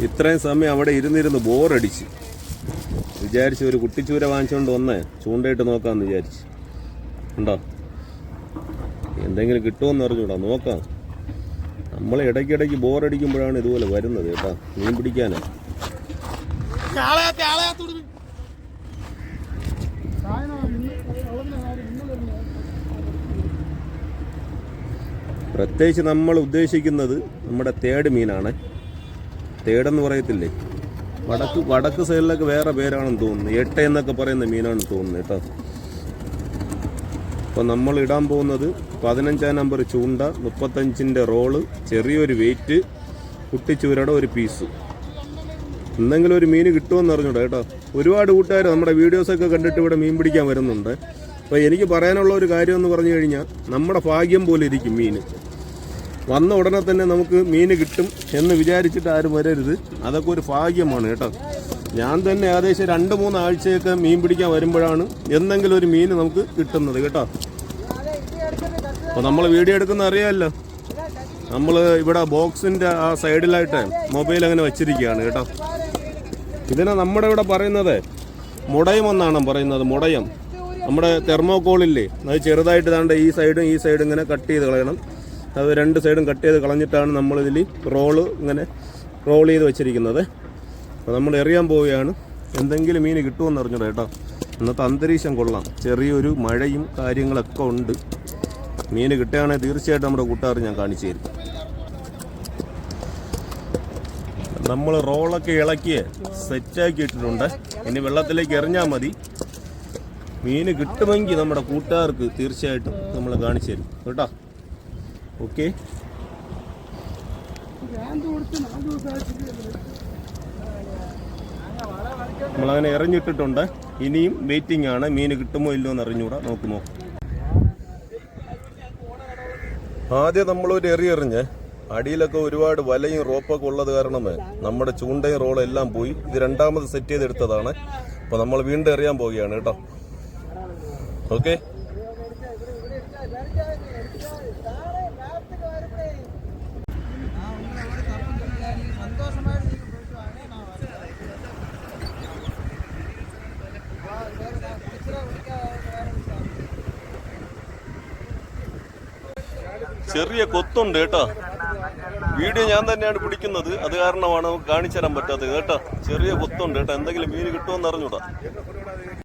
ഇത്രയും സമയം അവിടെ ഇരുന്നിരുന്ന് ബോറടിച്ച് വിചാരിച്ച് ഒരു കുട്ടിച്ചൂര വാങ്ങിച്ചുകൊണ്ട് വന്നേ ചൂണ്ടയിട്ട് നോക്കാമെന്ന് വിചാരിച്ച്. ഉണ്ടോ എന്തെങ്കിലും കിട്ടുമെന്ന് അറിഞ്ഞൂടാ, നോക്കാം. നമ്മൾ ഇടയ്ക്കിടയ്ക്ക് ബോറടിക്കുമ്പോഴാണ് ഇതുപോലെ വരുന്നത് കേട്ടോ, മീൻ പിടിക്കാനാ. പ്രത്യേകിച്ച് നമ്മൾ ഉദ്ദേശിക്കുന്നത് നമ്മുടെ തേട് മീനാണ്. തേടെന്ന് പറയത്തില്ലേ, വടക്ക് സൈഡിലൊക്കെ വേറെ പേരാണെന്ന് തോന്നുന്നു, എട്ട എന്നൊക്കെ പറയുന്ന മീനാണെന്ന് തോന്നുന്നു കേട്ടോ. അപ്പോൾ നമ്മൾ ഇടാൻ പോകുന്നത് 15 നമ്പർ ചൂണ്ട, 35-ൻ്റെ റോള്, ചെറിയൊരു വെയിറ്റ്, കുട്ടിച്ചൂരയുടെ ഒരു പീസ്. എന്തെങ്കിലും ഒരു മീൻ കിട്ടുമെന്ന് അറിഞ്ഞൂടാ കേട്ടോ. ഒരുപാട് കൂട്ടുകാർ നമ്മുടെ വീഡിയോസൊക്കെ കണ്ടിട്ട് ഇവിടെ മീൻ പിടിക്കാൻ വരുന്നുണ്ട്. അപ്പോൾ എനിക്ക് പറയാനുള്ള ഒരു കാര്യം എന്ന് പറഞ്ഞു കഴിഞ്ഞാൽ, നമ്മുടെ ഭാഗ്യം പോലെ ഇരിക്കും മീൻ. വന്ന ഉടനെ തന്നെ നമുക്ക് മീൻ കിട്ടും എന്ന് വിചാരിച്ചിട്ട് ആരും വരരുത്, അതൊക്കെ ഒരു ഭാഗ്യമാണ് കേട്ടോ. ഞാൻ തന്നെ ഏകദേശം 2-3 ആഴ്ചയൊക്കെ മീൻ പിടിക്കാൻ വരുമ്പോഴാണ് എന്തെങ്കിലും ഒരു മീൻ നമുക്ക് കിട്ടുന്നത് കേട്ടോ. അപ്പോൾ നമ്മൾ വീഡിയോ എടുക്കുന്ന അറിയാമല്ലോ, നമ്മൾ ഇവിടെ ബോക്സിൻ്റെ ആ സൈഡിലായിട്ട് മൊബൈൽ അങ്ങനെ വെച്ചിരിക്കുകയാണ് കേട്ടോ. ഇതിനെ നമ്മുടെ ഇവിടെ പറയുന്നത് മുടയം എന്നാണ് പറയുന്നത്. മുടയം നമ്മുടെ തെർമോക്കോളില്ലേ, അത് ചെറുതായിട്ട് താണ്ട് ഈ സൈഡും ഇങ്ങനെ കട്ട് ചെയ്ത് കളയണം. അത് 2 സൈഡും കട്ട് ചെയ്ത് കളഞ്ഞിട്ടാണ് നമ്മളിതിൽ ഇങ്ങനെ റോൾ ചെയ്ത് വെച്ചിരിക്കുന്നത്. അപ്പോൾ നമ്മൾ എറിയാൻ പോവുകയാണ്. എന്തെങ്കിലും മീൻ കിട്ടുമെന്ന് അറിഞ്ഞൂടാ കേട്ടോ. ഇന്നത്തെ അന്തരീക്ഷം കൊള്ളാം, ചെറിയൊരു മഴയും കാര്യങ്ങളൊക്കെ ഉണ്ട്. മീൻ കിട്ടുകയാണെങ്കിൽ തീർച്ചയായിട്ടും നമ്മുടെ കൂട്ടുകാർ ഞാൻ കാണിച്ചു തരും. നമ്മൾ റോളൊക്കെ ഇളക്കി സെറ്റാക്കി ഇട്ടിട്ടുണ്ട്. ഇനി വെള്ളത്തിലേക്ക് എറിഞ്ഞാൽ മതി. മീൻ കിട്ടുമെങ്കിൽ നമ്മുടെ കൂട്ടുകാർക്ക് തീർച്ചയായിട്ടും നമ്മൾ കാണിച്ചു തരും കേട്ടോ. ഓക്കെ, നമ്മളങ്ങനെ എറിഞ്ഞിട്ടിട്ടുണ്ട്. ഇനിയും വെയിറ്റിംഗ് ആണ്, മീൻ കിട്ടുമോ ഇല്ലോ എന്ന് അറിഞ്ഞൂടാ, നോക്കുമോ. ആദ്യം നമ്മളൊരു എറിഞ്ഞ് അടിയിലൊക്കെ ഒരുപാട് വലയും റോപ്പൊക്കെ ഉള്ളത് കാരണം നമ്മുടെ ചൂണ്ടയും റോളും എല്ലാം പോയി. ഇത് 2ാമത് സെറ്റ് ചെയ്തെടുത്തതാണ്. അപ്പോൾ നമ്മൾ വീണ്ടും എറിയാൻ പോവുകയാണ് കേട്ടോ. ഓക്കെ, ചെറിയ കൊത്തുണ്ട് കേട്ടോ. വീഡിയോ ഞാൻ തന്നെയാണ് പിടിക്കുന്നത്, അത് കാരണമാണ് നമുക്ക് കാണിച്ചു തരാൻ പറ്റാത്തത് കേട്ടോ. ചെറിയ കൊത്തുണ്ട് കേട്ടോ. എന്തെങ്കിലും മീൻ കിട്ടുമെന്ന് അറിഞ്ഞൂടാ.